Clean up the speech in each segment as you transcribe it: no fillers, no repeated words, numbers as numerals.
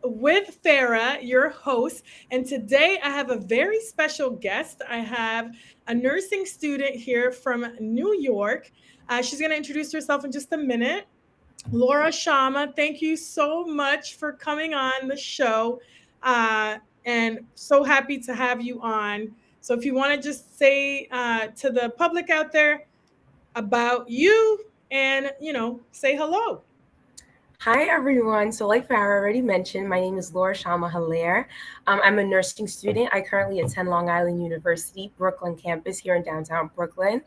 with Farah, your host. And today I have a very special guest. I have a nursing student here from New York. She's going to introduce herself in just a minute. Lo-Ruchama, thank you so much for coming on the show. Uh, and so happy to have you on. So, if you want to just say to the public out there about you and, say hello. Hi, everyone. So, like Farah already mentioned, my name is Lo-Ruchama Hilaire. I'm a nursing student. I currently attend Long Island University, Brooklyn campus here in downtown Brooklyn.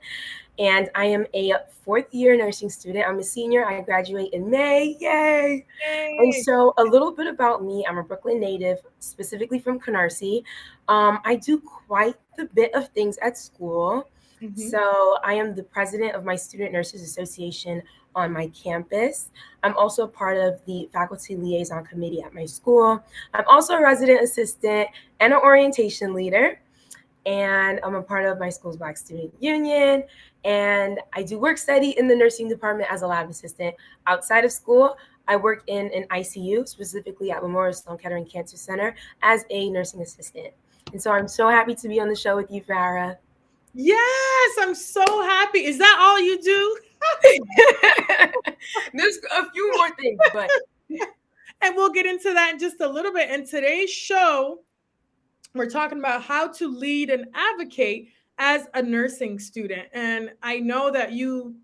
And I am a fourth year nursing student. I'm a senior. I graduate in May. Yay! And Yay. so, a little bit about me, I'm a Brooklyn native, specifically from Canarsie. I do quite the bit of things at school. Mhm. So, I am the president of my Student Nurses Association on my campus. I'm also a part of the faculty liaison committee at my school. I'm also a resident assistant and an orientation leader. And I'm a part of my school's Black Student Union. And I do work study in the nursing department as a lab assistant. Outside of school, I work in an ICU, specifically at Memorial Sloan Kettering Cancer Center, as a nursing assistant. And so I'm so happy to be on the show with you, Farah. Yes, I'm so happy. Is that all you do? There's a few more things, but And we'll get into that in just a little bit. In today's show, we're talking about how to lead and advocate as a nursing student. And I know that you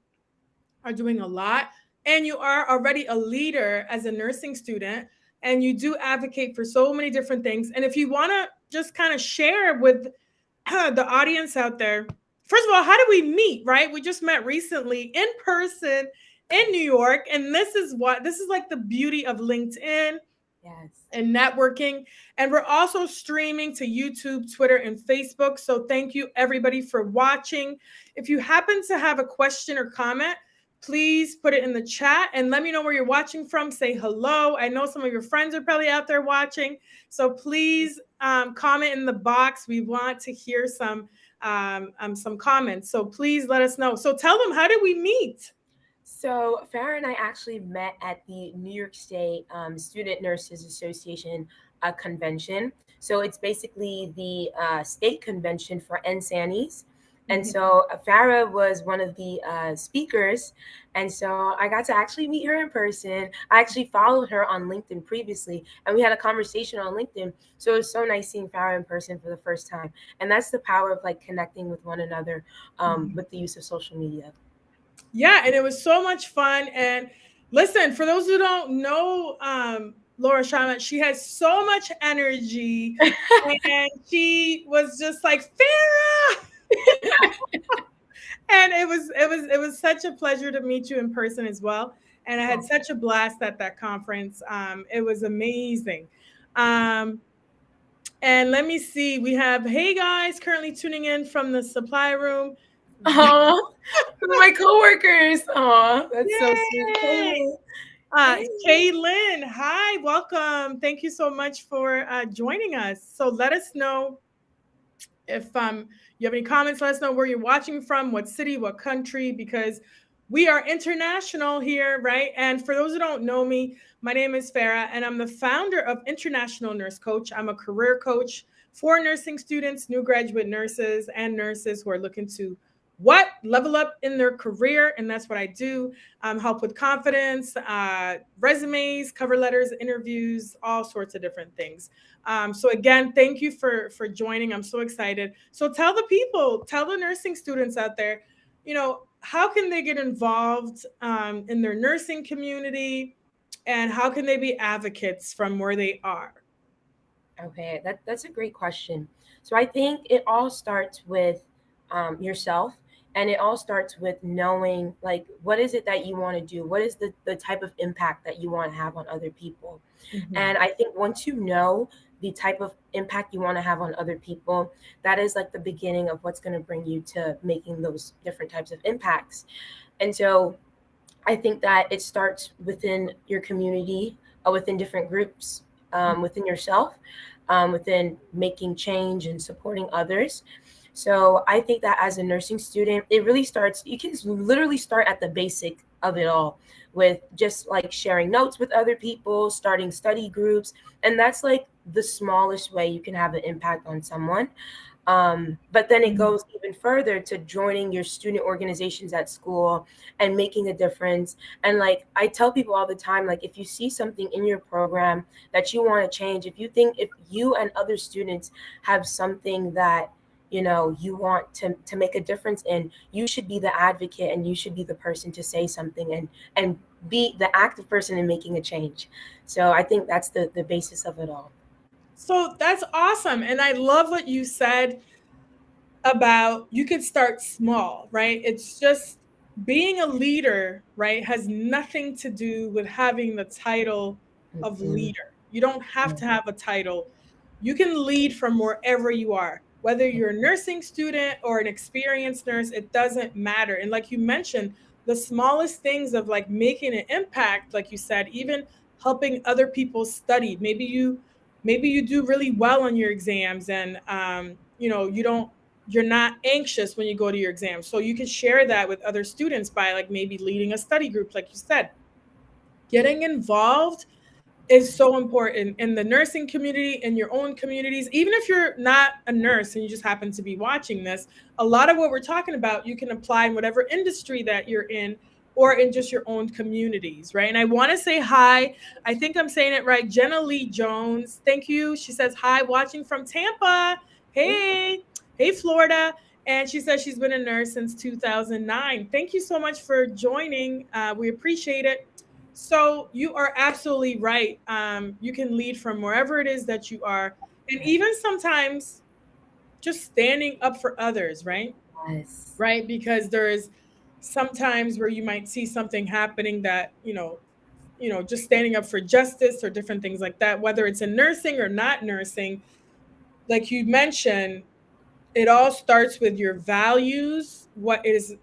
are doing a lot and you are already a leader as a nursing student and you do advocate for so many different things. And if you want to just kind of share with the audience out there, first of all, how did we meet, right? We just met recently in person in New York. And this is like the beauty of LinkedIn yes. and networking. And we're also streaming to YouTube, Twitter, and Facebook. So thank you everybody for watching. If you happen to have a question or comment, please put it in the chat and let me know where you're watching from. Say hello. I know some of your friends are probably out there watching. So please comment in the box. We want to hear some comments. So please let us know. So tell them, how did we meet? So Farah and I actually met at the New York State Student Nurses Association convention. So it's basically the state convention for NSANIs. And so Farah was one of the speakers. And so I got to actually meet her in person. I actually followed her on LinkedIn previously, and we had a conversation on LinkedIn. So it was so nice seeing Farah in person for the first time. And that's the power of like connecting with one another with the use of social media. Yeah, and it was so much fun. And listen, for those who don't know Lo-Ruchama, she has so much energy, and she was just like Farah. And it was such a pleasure to meet you in person as well. And I had such a blast at that conference. It was amazing. Um, and let me see, we have, hey guys, currently tuning in from the supply room. Oh, my coworkers. Oh, that's so sweet. Yay! Hey, hey. Kaylin, hi, welcome. Thank you so much for joining us. So let us know if you have any comments. Let us know where you're watching from, what city, what country, because we are international here, right? And for those who don't know me, my name is Farah, and I'm the founder of International Nurse Coach. I'm a career coach for nursing students, new graduate nurses, and nurses who are looking to level up in their career. And that's what I do. Help with confidence, resumes, cover letters, interviews, all sorts of different things. So again, thank you for joining. I'm so excited. So tell the nursing students out there, how can they get involved in their nursing community, and how can they be advocates from where they are? Okay, that's a great question. So I think it all starts with yourself, and it all starts with knowing like what is it that you want to do? What is the type of impact that you want to have on other people? Mhm. And I think once you know the type of impact you want to have on other people, that is like the beginning of what's going to bring you to making those different types of impacts. And so I think that it starts within your community, within different groups, within yourself, within making change and supporting others. So I think that as a nursing student, it really starts, you can literally start at the basic of it all, with just like sharing notes with other people, starting study groups. And that's like the smallest way you can have an impact on someone. But then it Mhm. goes even further to joining your student organizations at school and making a difference. And like I tell people all the time, like if you see something in your program that you want to change, if you think, if you and other students have something that you want to make a difference in, you should be the advocate, and you should be the person to say something and be the active person in making a change. So I think that's the basis of it all. So that's awesome. And I love what you said about you could start small, right? It's just being a leader, right, has nothing to do with having the title of Mm-mm. leader. You don't have to have a title. You can lead from wherever you are, whether you're a nursing student or an experienced nurse, it doesn't matter. And like you mentioned, the smallest things of like making an impact, like you said, even helping other people study. Maybe you do really well on your exams, and you're not anxious when you go to your exam. So you can share that with other students by like maybe leading a study group, like you said. Getting involved is so important in the nursing community, in your own communities. Even if you're not a nurse and you just happen to be watching this, a lot of what we're talking about you can apply in whatever industry that you're in, or in just your own communities, right? And I want to say hi, I think I'm saying it right, Jenna Lee Jones, thank you. She says hi, watching from Tampa. Hey, hey, Florida. And she says she's been a nurse since 2009. Thank you so much for joining. We appreciate it. So you are absolutely right. You can lead from wherever it is that you are, and even sometimes just standing up for others, right? Yes. Right, because there is sometimes where you might see something happening that just standing up for justice or different things like that. Whether it's in nursing or not nursing, like you mentioned, it all starts with your values. What is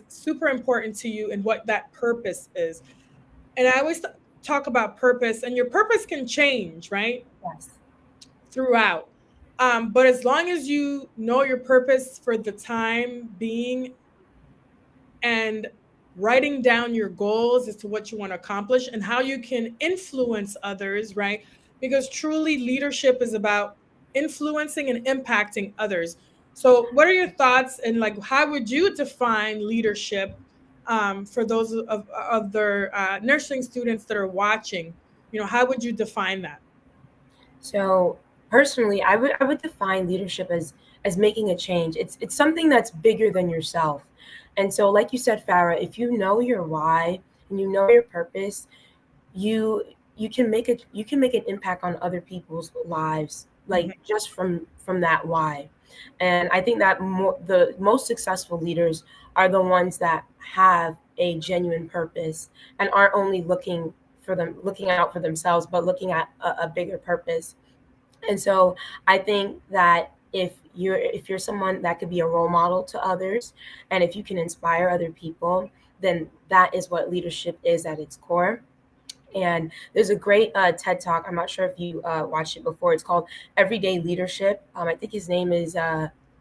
super important to you, and what that purpose is. And I always talk about purpose, and your purpose can change, right? Yes. Throughout. But as long as you know your purpose for the time being, and writing down your goals as to what you want to accomplish and how you can influence others, right? Because truly leadership is about influencing and impacting others. So, what are your thoughts, and like how would you define leadership, for those of other nursing students that are watching? How would you define that? So personally, I would define leadership as making a change. It's something that's bigger than yourself. And so, like you said, Farah, if you know your why and you know your purpose, you you can make an impact on other people's lives, like Mhm. just from that why. And I think that the most successful leaders are the ones that have a genuine purpose and aren't only looking out for themselves, but looking at a bigger purpose. And so I think that if you're someone that could be a role model to others, and if you can inspire other people, then that is what leadership is at its core. And there's a great TED talk. I'm not sure if you watched it before. It's called Everyday Leadership. I think his name is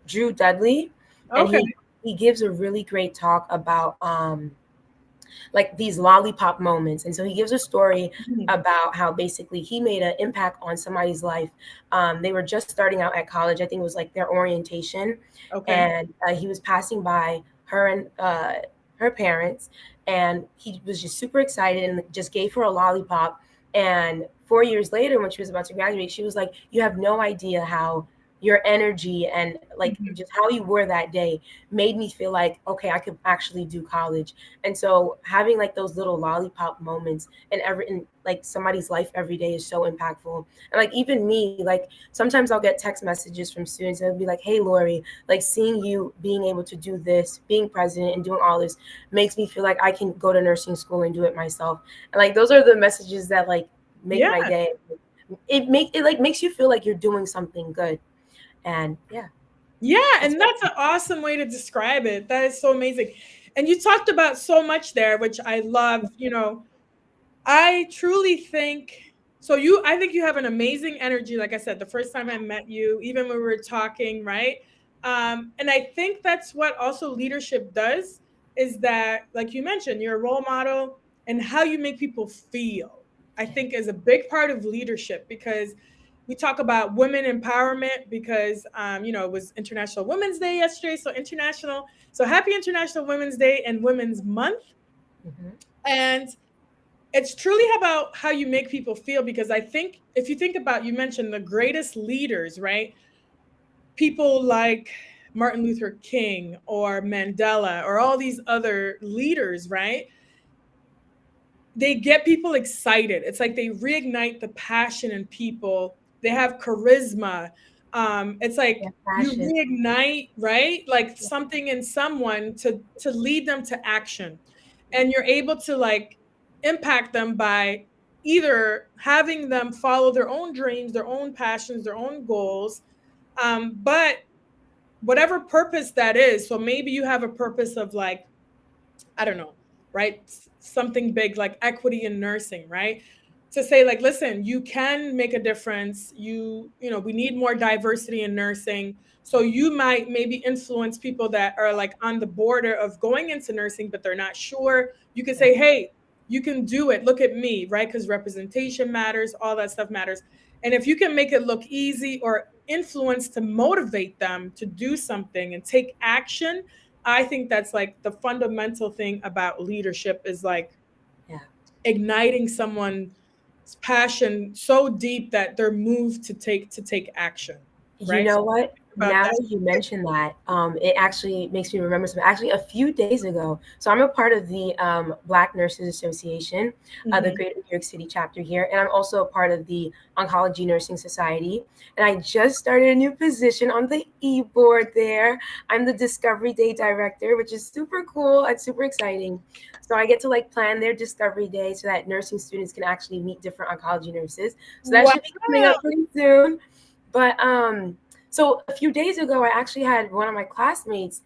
Drew Dudley, and Okay. he gives a really great talk about like these lollipop moments. And so he gives a story Mhm. about how basically he made an impact on somebody's life. They were just starting out at college. I think it was like their orientation, Okay. and he was passing by her and her parents, and he was just super excited and just gave her a lollipop. And 4 years later, when she was about to graduate, she was like, "You have no idea how your energy and like Mhm. just how you were that day made me feel like, okay, I could actually do college." And so having like those little lollipop moments in like somebody's life every day is so impactful. And like even me, like sometimes I'll get text messages from students and they'll be like, "Hey Lori, like seeing you being able to do this, being president and doing all this makes me feel like I can go to nursing school and do it myself." And like those are the messages that like make Yeah. my day. It like makes you feel like you're doing something good. And yeah, Yeah, that's and that's an awesome way to describe it. That is so amazing. And you talked about so much there, which I love. I truly think so. I think you have an amazing energy. Like I said, the first time I met you, even when we were talking, right? And I think that's what also leadership does. is that, like you mentioned, you're a role model, and how you make people feel, I Yeah. think, is a big part of leadership. Because we talk about women empowerment because, it was International Women's Day yesterday. So happy International Women's Day and Women's Month. Hmm. And it's truly about how you make people feel. Because I think if you think about, you mentioned the greatest leaders, right? People like Martin Luther King or Mandela or all these other leaders, right? They get people excited. It's like they reignite the passion in people. They have charisma. It's Yeah, like you passion. reignite, right? Like Yeah. something in someone to lead them to action, and you're able to like impact them by either having them follow their own dreams, their own passions, their own goals, but whatever purpose that is. So maybe you have a purpose of like, I don't know, right? Something big like equity in nursing, right? To say like, listen, you can make a difference. We need more diversity in nursing. So you might maybe influence people that are like on the border of going into nursing, but they're not sure. You can Yeah. say, hey, you can do it. Look at me, right? Because representation matters, all that stuff matters. And if you can make it look easy or influence to motivate them to do something and take action, I think that's like the fundamental thing about leadership is like Yeah. igniting someone's passion so deep that they're moved to take action, You right? So know what? about Now that. that you mention that, it actually makes me remember something. Actually, a few days ago, so I'm a part of the Black Nurses Association, the Mhm. Greater New York City chapter here, and I'm also a part of the Oncology Nursing Society. And I just started a new position on the e-board there. I'm the Discovery Day director, which is super cool. It's super exciting. So I get to like plan their Discovery Day so that nursing students can actually meet different oncology nurses. So that Wow. should be coming up pretty soon. But so a few days ago, I actually had one of my classmates.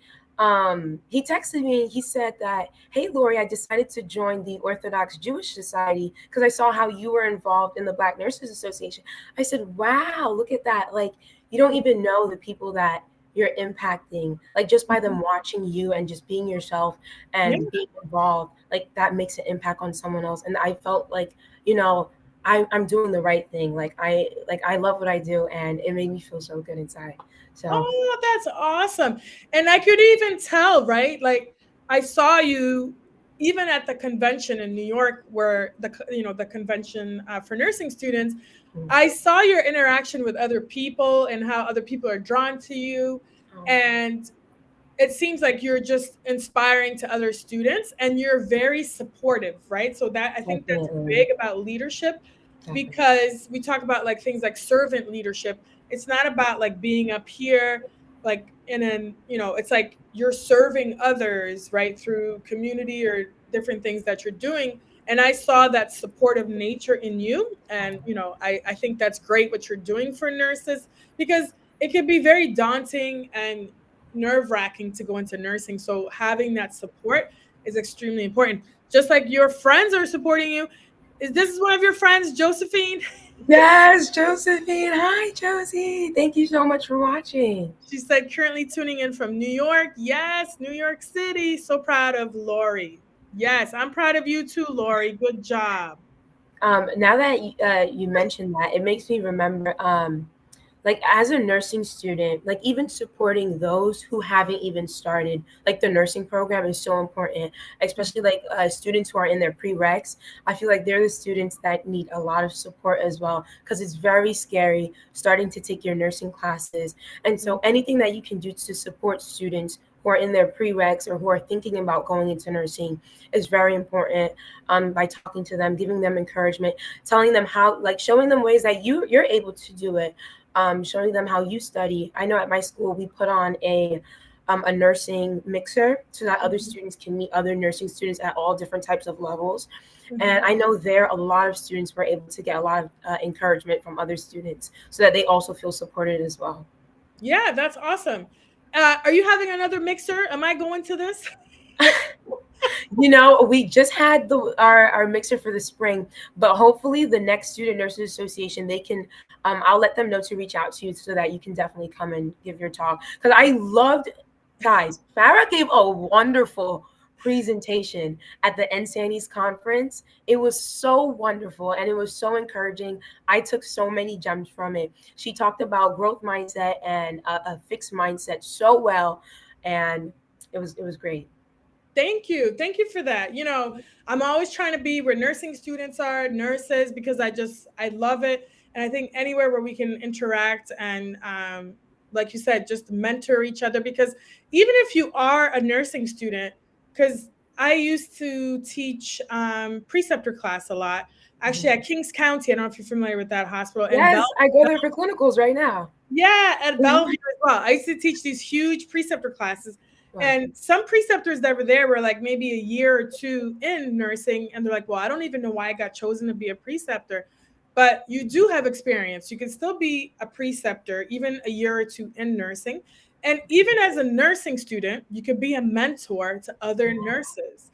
He texted me. He said that, "Hey, Lori, I decided to join the Orthodox Jewish Society because I saw how you were involved in the Black Nurses Association." I said, "Wow, look at that! Like, you don't even know the people that you're impacting, like just by them watching you and just being yourself Yeah. and being involved. Like that makes an impact on someone else." And I felt like, you know, I'm doing the right thing. Like I love what I do, and it made me feel so good inside. So Oh, that's awesome. And I could even tell, right? Like I saw you even at the convention in New York where the convention for nursing students. mm, I saw your interaction with other people and how other people are drawn to you. oh, And it seems like you're just inspiring to other students and you're very supportive, right? So that, I think that's definitely, big about leadership. definitely, Because we talk about like things like servant leadership. It's not about like being up here like in an, it's like you're serving others, right, through community or different things that you're doing. And I saw that supportive nature in you. And I think that's great what you're doing for nurses. Because it can be very daunting and nerve wracking to go into nursing. So having that support is extremely important. Just like your friends are supporting you. Is this one of your friends, Josephine? yes, Josephine. Hi, Josie. Thank you so much for watching. She said currently tuning in from New York. Yes, New York City. So proud of Lori. Yes, I'm proud of you too, Lori. Good job. Now that you mentioned that, it makes me remember. Like as a nursing student, like even supporting those who haven't even started, like the nursing program is so important, especially like students who are in their prereqs. I feel like they're the students that need a lot of support as well because it's very scary starting to take your nursing classes. And so anything that you can do to support students who are in their prereqs or who are thinking about going into nursing is very important. By talking to them, giving them encouragement, telling them how, like showing them ways that you're able to do it, showing them how you study. I know at my school we put on a nursing mixer so that other Mhm, students can meet other nursing students at all different types of levels. And mhm. I know there a lot of students were able to get a lot of encouragement from other students so that they also feel supported as well. Yeah, that's awesome. Are you having another mixer? Am I going to this? You know, we just had our mixer for the spring, but hopefully the next Student Nurses Association, they can, I'll let them know to reach out to you so that you can definitely come and give your talk. Because I loved, guys, Farah gave a wonderful presentation at the NSANI's conference. It was so wonderful and it was so encouraging. I took so many gems from it. She talked about growth mindset and a fixed mindset so well, and it was great. Thank you. Thank you for that. I'm always trying to be where nursing students are, nurses, because I love it. And I think anywhere where we can interact and, like you said, just mentor each other. Because even if you are a nursing student, because I used to teach preceptor class a lot, actually Mhm. at Kings County. I don't know if you're familiar with that hospital in Bell. Yes, I go there for clinicals right now. Yeah, at Mhm. Bellevue as well. I used to teach these huge preceptor classes. Wow. And some preceptors that were there were like maybe a year or two in nursing. And they're like, well, I don't even know why I got chosen to be a preceptor. But you do have experience. You can still be a preceptor, even a year or two in nursing. And even as a nursing student, you could be a mentor to other nurses.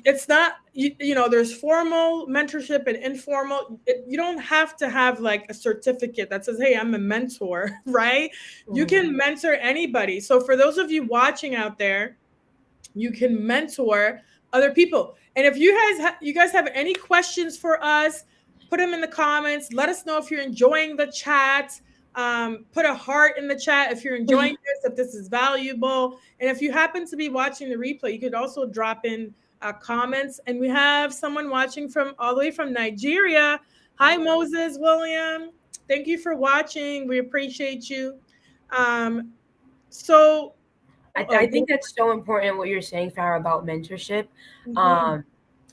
It's not, there's formal mentorship and informal. You don't have to have like a certificate that says, hey, I'm a mentor, right? You Mhm. can mentor anybody. So for those of you watching out there, you can mentor other people. And if you guys have any questions for us, put them in the comments. Let us know if you're enjoying the chat. Put a heart in the chat if you're enjoying this, if this is valuable. And if you happen to be watching the replay, you could also drop in comments. And we have someone watching from all the way from Nigeria. Hi, Moses William. Thank you for watching. We appreciate you. Um, so, I oh, think that's so important what you're saying, Farah, about mentorship. mhm, Um,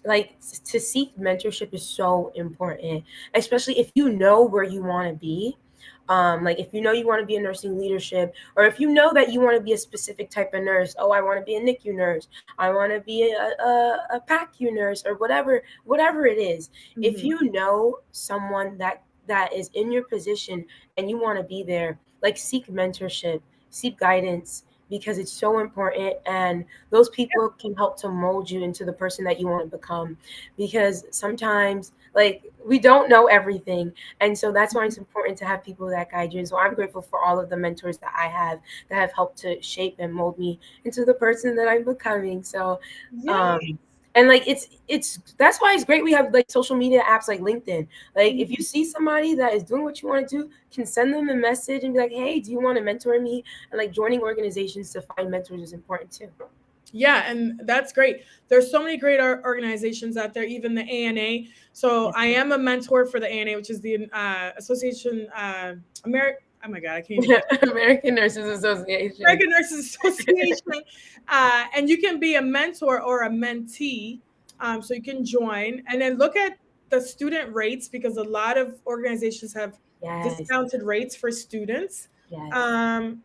like to seek mentorship is so important, especially if you know where you want to be. Like if you know you want to be a nursing leadership, or if you know that you want to be a specific type of nurse. Oh, I want to be a NICU nurse. I want to be a PACU nurse, or whatever it is. If mhm. you know someone that is in your position and you want to be there, like seek mentorship, seek guidance, because it's so important, and those people can help to mold you into the person that you want to become, because sometimes like we don't know everything, and so that's why it's important to have people that guide you. And so I'm grateful for all of the mentors that have helped to shape and mold me into the person that I'm becoming. So Yeah. um and like it's that's why it's great we have like social media apps like LinkedIn. Like if you Mhm. see somebody that is doing what you want to do, can send them a message and be like, hey, do you want to mentor me? And like joining organizations to find mentors is important too. Yeah, and that's great. There's so many great organizations out there, even the ANA. So Yes. I am a mentor for the ANA, which is the Association American. Oh my God, I can't even get American Nurses Association. American Nurses Association. And you can be a mentor or a mentee. So you can join and then look at the student rates, because a lot of organizations have Yes. discounted rates for students. Yes. Um,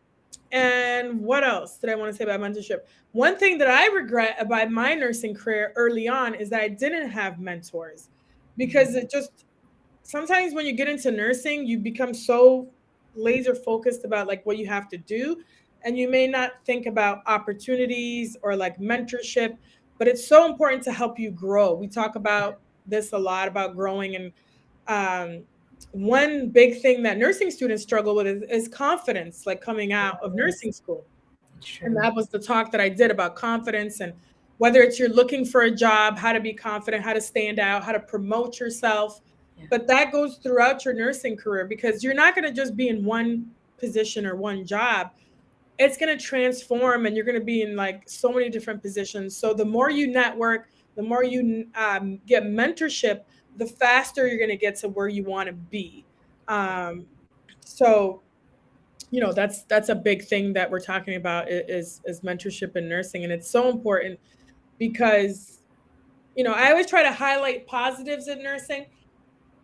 And what else did I want to say about mentorship? One thing that I regret about my nursing career early on is that I didn't have mentors, because it just sometimes when you get into nursing, you become so laser focused about like what you have to do, and you may not think about opportunities or like mentorship, but it's so important to help you grow. We talk about this a lot about growing, and um, one big thing that nursing students struggle with is confidence, like coming out of Yes. nursing school. It's And true. that was the talk that I did about confidence, and whether it's you're looking for a job, how to be confident, how to stand out, how to promote yourself. Yeah. But that goes throughout your nursing career, because you're not going to just be in one position or one job. It's going to transform, and you're going to be in like so many different positions. So the more you network, the more you get mentorship, the faster you're going to get to where you want to be. Um, so that's a big thing that we're talking about, is mentorship in nursing, and it's so important, because I always try to highlight positives in nursing,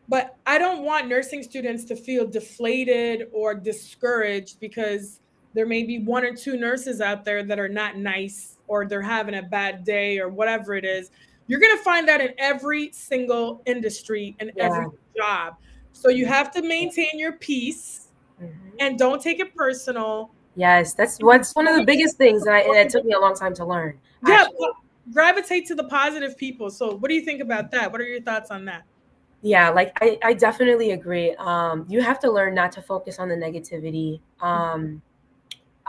but I don't want nursing students to feel deflated or discouraged because there may be one or two nurses out there that are not nice, or they're having a bad day, or whatever it is. You're going to find that in every single industry and every Yeah. job. So you have to maintain your peace Mhm. and don't take it personal. Yes, that's what's one of the biggest things that took me a long time to learn, Yeah, actually. gravitate to the positive people. So, what do you think about that? What are your thoughts on that? Yeah, like I definitely agree. You have to learn not to focus on the negativity.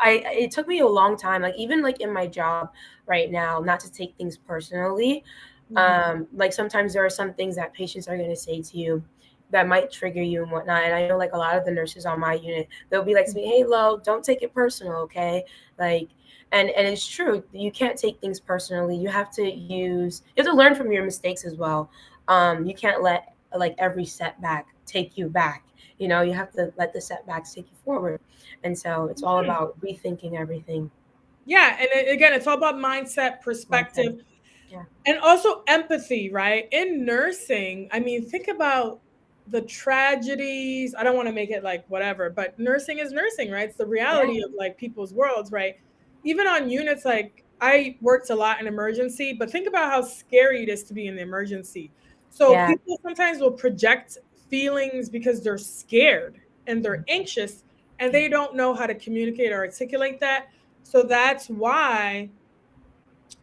it took me a long time, like even like in my job right now, not to take things personally. Mhm. Like sometimes there are some things that patients are going to say to you that might trigger you and whatnot. And I know like a lot of the nurses on my unit, they'll be like to me, "Hey, Lo, don't take it personal, okay?" Like, and it's true. You can't take things personally. You have to learn from your mistakes as well. You can't let like every setback take you back. You know, you have to let the setbacks take you forward. And so it's all Mhm. about rethinking everything. Yeah, and again, it's all about mindset, Mindset. perspective, Yeah. and also empathy, right? In nursing, I mean, think about the tragedies. I don't want to make it like whatever, but nursing is nursing, right? It's the Yeah. reality of like people's worlds, right? Even on units, like I worked a lot in emergency, but think about how scary it is to be in the emergency. So Yeah. people sometimes will project feelings because they're scared and they're anxious and Yeah. they don't know how to communicate or articulate that. So that's why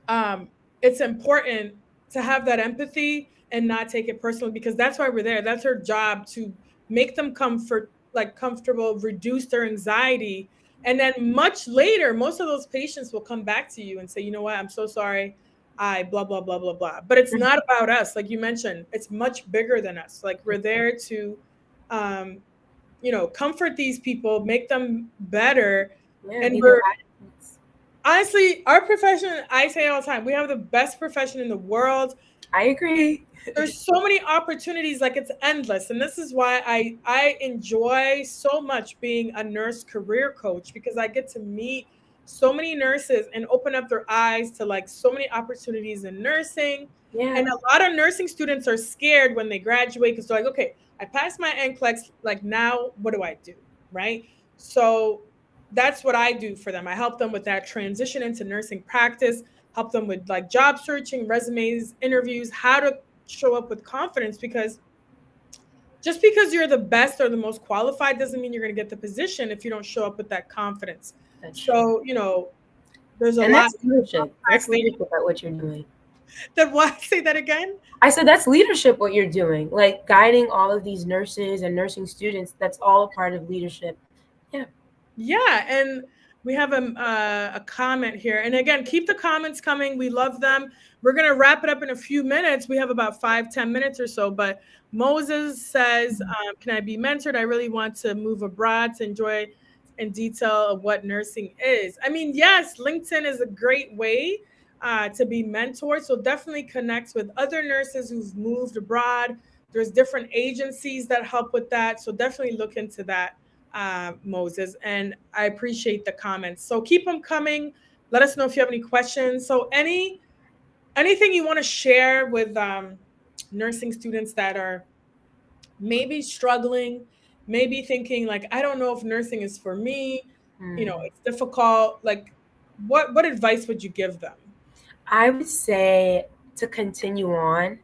um, it's important to have that empathy and not take it personally because that's why we're there. That's our job to make them comfortable, reduce their anxiety. And then much later, most of those patients will come back to you and say, you know what, I'm so sorry. I blah, blah, blah, blah, blah. But it's not about us. Like you mentioned, it's much bigger than us. Like we're there to, um, comfort these people, make them better. Yeah. And Be their we're advocates. honestly, our profession, I say all the time, we have the best profession in the world. I agree. There's so many opportunities, like it's endless. And this is why I enjoy so much being a nurse career coach because I get to meet so many nurses and open up their eyes to like so many opportunities in nursing. Yeah. And a lot of nursing students are scared when they graduate because they're like, okay, I passed my NCLEX, like now what do I do? Right. So that's what I do for them. I help them with that transition into nursing practice, help them with like job searching, resumes, interviews, how to show up with confidence because just because you're the best or the most qualified doesn't mean you're going to get the position if you don't show up with that confidence. That's true. So, there's a And lot that's leadership. That's back leadership at what you're doing. there. Why say that again? I said that's leadership what you're doing. Like guiding all of these nurses and nursing students, that's all a part of leadership. Yeah. Yeah, and we have a comment here. And again, keep the comments coming. We love them. We're gonna wrap it up in a few minutes. We have about 5-10 minutes or so. But Moses says, "Can I be mentored? I really want to move abroad to enjoy in detail of what nursing is." I mean, yes, LinkedIn is a great way to be mentored. So definitely connect with other nurses who've moved abroad. There's different agencies that help with that. So definitely look into that, Moses, and I appreciate the comments. So keep them coming. Let us know if you have any questions. So anything you want to share with nursing students that are maybe struggling, maybe thinking like, I don't know if nursing is for me. Hmm. It's difficult. Like, what advice would you give them? I would say to continue on,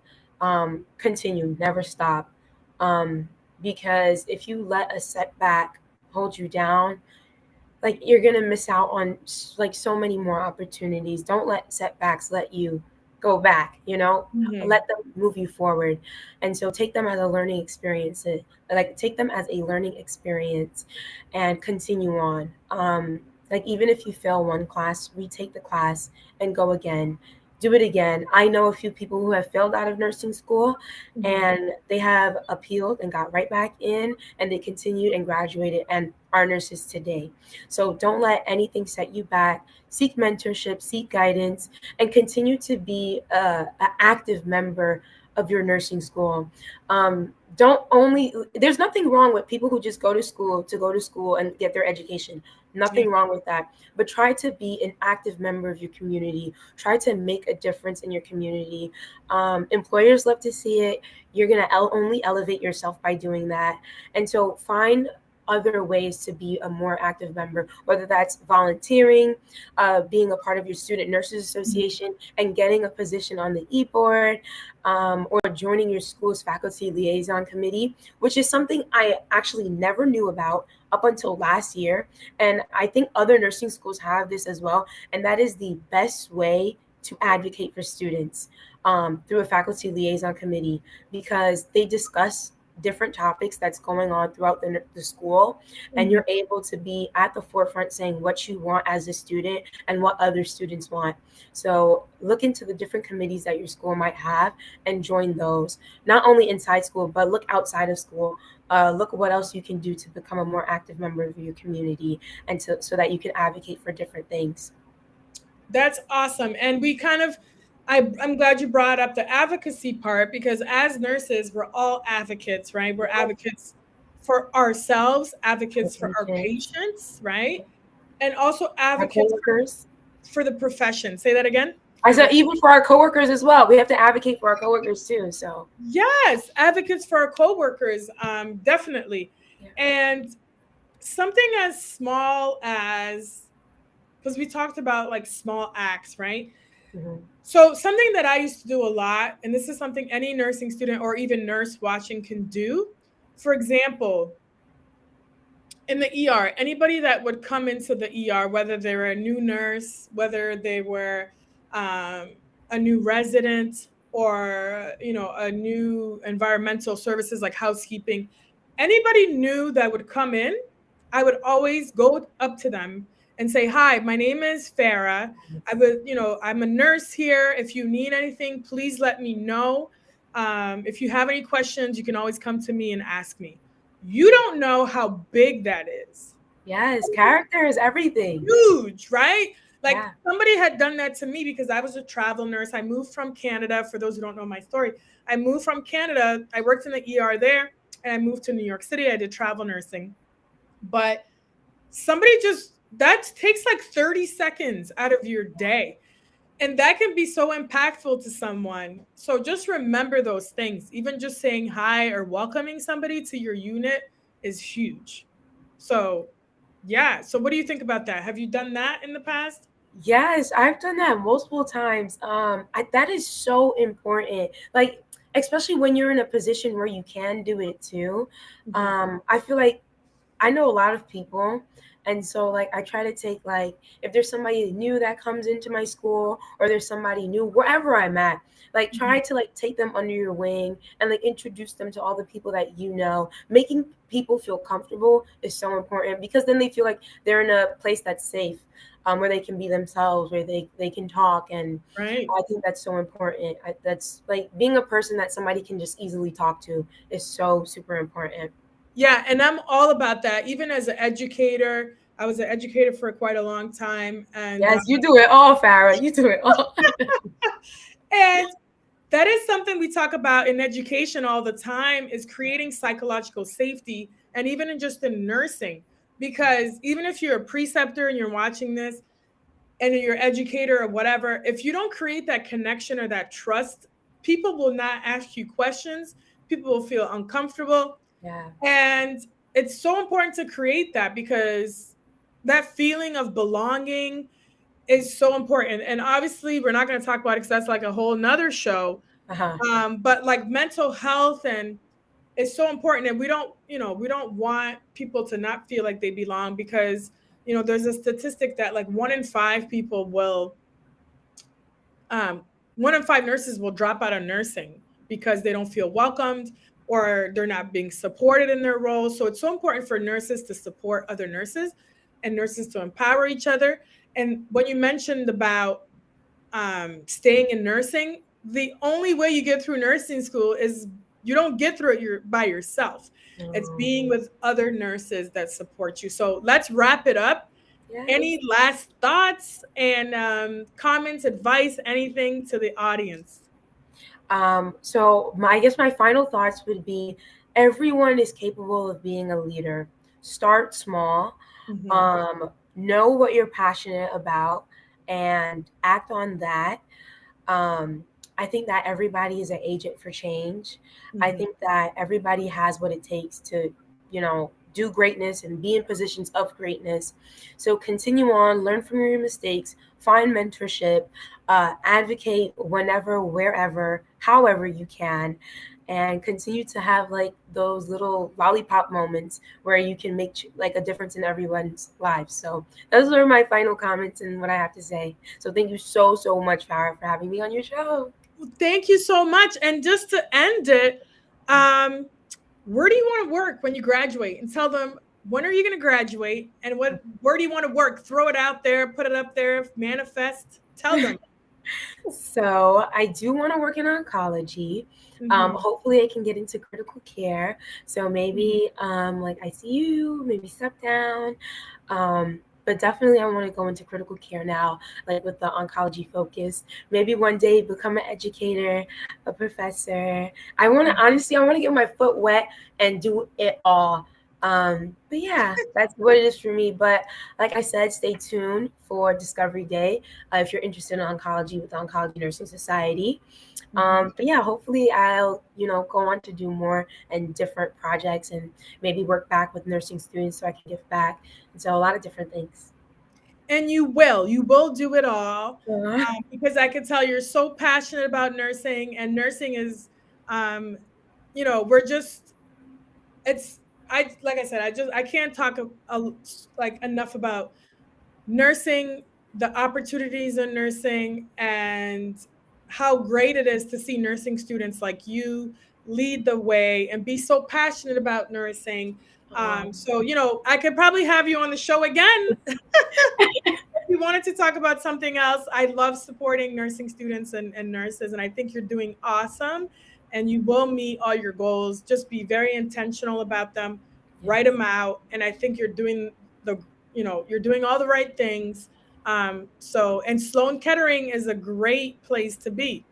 continue, never stop. Um, because if you let a setback hold you down, like you're gonna miss out on like so many more opportunities. Don't let setbacks let you go back. Mhm. Let them move you forward. And so take them as a learning experience. Like take them as a learning experience, and continue on. Like even if you fail one class, retake the class and go again. Do it again. I know a few people who have failed out of nursing school, Mhm. and they have appealed and got right back in, and they continued and graduated and are nurses today. So don't let anything set you back. Seek mentorship, seek guidance, and continue to be an active member of your nursing school. Don't only, there's nothing wrong with people who just go to school and get their education. Yeah. Nothing wrong with that. But try to be an active member of your community. Try to make a difference in your community. Employers love to see it. You're going to only elevate yourself by doing that. And so find other ways to be a more active member, whether that's volunteering, being a part of your student nurses association, and getting a position on the e-board, or joining your school's faculty liaison committee, which is something I actually never knew about up until last year. And I think other nursing schools have this as well. And that is the best way to advocate for students, through a faculty liaison committee, because they discuss different topics that's going on throughout the school, and Mhm. you're able to be at the forefront saying what you want as a student and what other students want. So look into the different committees that your school might have and join those, not only inside school but look outside of school. Look what else you can do to become a more active member of your community, and so that you can advocate for different things. That's awesome. And we kind of, I'm glad you brought up the advocacy part because as nurses, we're all advocates, right? We're advocates for ourselves, For advocates for our patients, patients, right? And also our advocates coworkers. for the profession. Say that again. I said even for our coworkers as well. We have to advocate for our coworkers too. So Yes, advocates for our coworkers, definitely. yeah. And something as small as, because we talked about like small acts, right? Mhm. So something that I used to do a lot, and this is something any nursing student or even nurse watching can do. For example, in the ER, anybody that would come into the ER, whether they were a new nurse, whether they were um, a new resident, or a new environmental services like housekeeping, anybody new that would come in, I would always go up to them and say, "Hi, my name is Farah. I'm a nurse here. If you need anything, please let me know. If you have any questions, you can always come to me and ask me." You don't know how big that is. Yes, character is everything. Huge, right? Like Yeah. somebody had done that to me because I was a travel nurse. I moved from Canada. For those who don't know my story, I moved from Canada. I worked in the ER there, and I moved to New York City. I did travel nursing. But somebody just that takes like 30 seconds out of your day. And that can be so impactful to someone. So just remember those things. Even just saying hi or welcoming somebody to your unit is huge. So, yeah. So, what do you think about that? Have you done that in the past? Yes, I've done that multiple times. That is so important. Like, especially when you're in a position where you can do it too. Mhm. I feel like I know a lot of people, and so like I try to take, like, if there's somebody new that comes into my school or there's somebody new wherever I'm at, like try Mhm. to like take them under your wing and like introduce them to all the people that you know. Making people feel comfortable is so important because then they feel like they're in a place that's safe, where they can be themselves, where they can talk, and Right. I think that's so important. That's like being a person that somebody can just easily talk to is so super important. Yeah. And I'm all about that. Even as an educator, I was an educator for quite a long time. Yes, you do it all, Farah. You do it all. And that is something we talk about in education all the time is creating psychological safety and even in just in nursing because even if you're a preceptor and you're watching this and you're an educator or whatever, if you don't create that connection or that trust, people will not ask you questions, people will feel uncomfortable, Yeah. and it's so important to create that because that feeling of belonging is so important. And obviously we're not going to talk about it because that's like a whole nother show, Uh-huh. but like mental health and it's so important and we don't want people to not feel like they belong because there's a statistic that like 1 in 5 people will um, 1 in 5 nurses will drop out of nursing because they don't feel welcomed or they're not being supported in their roles. So it's so important for nurses to support other nurses and nurses to empower each other. And when you mentioned about staying in nursing, the only way you get through nursing school is you don't get through it by yourself. It's being Um, with other nurses that support you. So let's wrap it up. Any yes. last thoughts and comments, advice, anything to the audience? So I guess my final thoughts would be everyone is capable of being a leader. Start small. Hmm. Know what you're passionate about and act on that. Um, I think that everybody is an agent for change. I Hmm. think that everybody has what it takes to, do greatness and be in positions of greatness. So continue on, learn from your mistakes, find mentorship, advocate whenever, wherever, however you can, and continue to have like those little lollipop moments where you can make like a difference in everyone's lives. So those are my final comments and what I have to say. So thank you so, so much, Farah, for having me on your show. Thank you so much. And just to end it, um, where do you want to work when you graduate, and tell them when are you going to graduate and where do you want to work. Throw it out there, put it up there, manifest, tell them. So I do want to work in oncology. Hmm. Hopefully, I can get into critical care. So Hmm. maybe like ICU, maybe step down. But definitely, I want to go into critical care now, like with the oncology focus. Maybe one day become an educator, a professor. I want to honestly, I want to get my foot wet and do it all. But yeah, that's what it is for me. But like I said, stay tuned for Discovery Day if you're interested in oncology with the Oncology Nursing Society. Hmm. But yeah, hopefully I'll go on to do more and different projects and maybe work back with nursing students so I can give back. And so a lot of different things. And you will do it all, Uh, because I can tell you're so passionate about nursing, and nursing is, um, we're just, it's, I like I said, I can't talk like enough about nursing, the opportunities in nursing, and how great it is to see nursing students like you lead the way and be so passionate about nursing. um, So, I could probably have you on the show again. We wanted to talk about something else. I love supporting nursing students and nurses, and I think you're doing awesome. And you will meet all your goals. Just be very intentional about them, write yes, them out, and I think you're doing all the right things. So, and Sloan Kettering is a great place to be.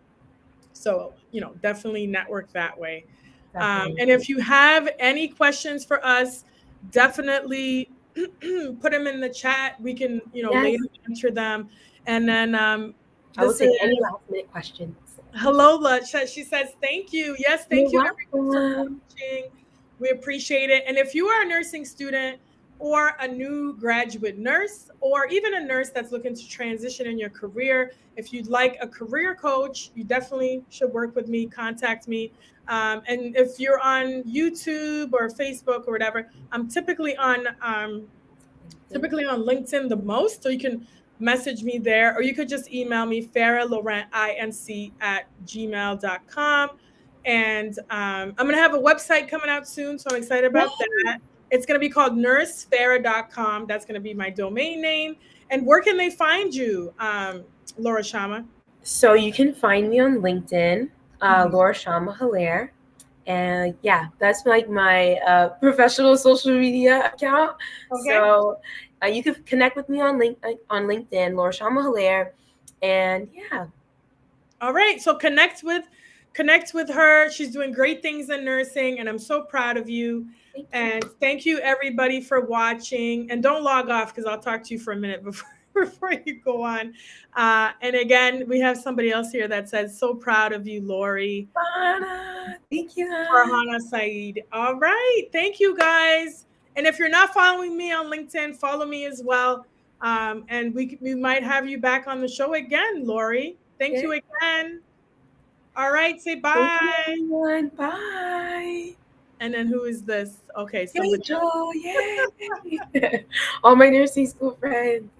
So, definitely network that way. definitely. And if you have any questions for us, definitely put them in the chat. We can, Yes, later answer them. And then I will this is take any last minute questions. Hello, she says, thank you. Yes, You're thank you everyone for welcome. watching. We appreciate it. And if you are a nursing student or a new graduate nurse, or even a nurse that's looking to transition in your career, if you'd like a career coach, you definitely should work with me, contact me. And if you're on YouTube or Facebook or whatever, I'm typically on LinkedIn the most. So you can message me there, or you could just email me, Farah Laurent, INC at gmail.com. And I'm going to have a website coming out soon. So I'm excited about Yay. that. It's going to be called nursefarah.com. That's going to be my domain name. And where can they find you, Lo-Ruchama? So you can find me on LinkedIn, Mhm. Lo-Ruchama Hilaire. And yeah, that's like my professional social media account. Okay. So you can connect with me on LinkedIn, Lo-Ruchama Hilaire. And yeah, All right. So connect with her. She's doing great things in nursing, and I'm so proud of you. thank you. And thank you everybody for watching. And don't log off because I'll talk to you for a minute before before you go on. And again, we have somebody else here that says, "So proud of you, Lori." Farah, thank you, guys. Farhana Saeed. All right. Thank you guys. And if you're not following me on LinkedIn, follow me as well. And we might have you back on the show again, Lori. Thank Yeah, you again. All right, say thank bye. you, everyone. Bye. And then who is this? Okay, Hey, somebody else. Joel. Yay. All my nursing school friends.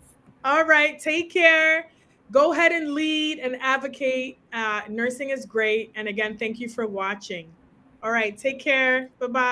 All right, take care. Go ahead and lead and advocate. Nursing is great. And again, thank you for watching. All right, take care. Bye bye.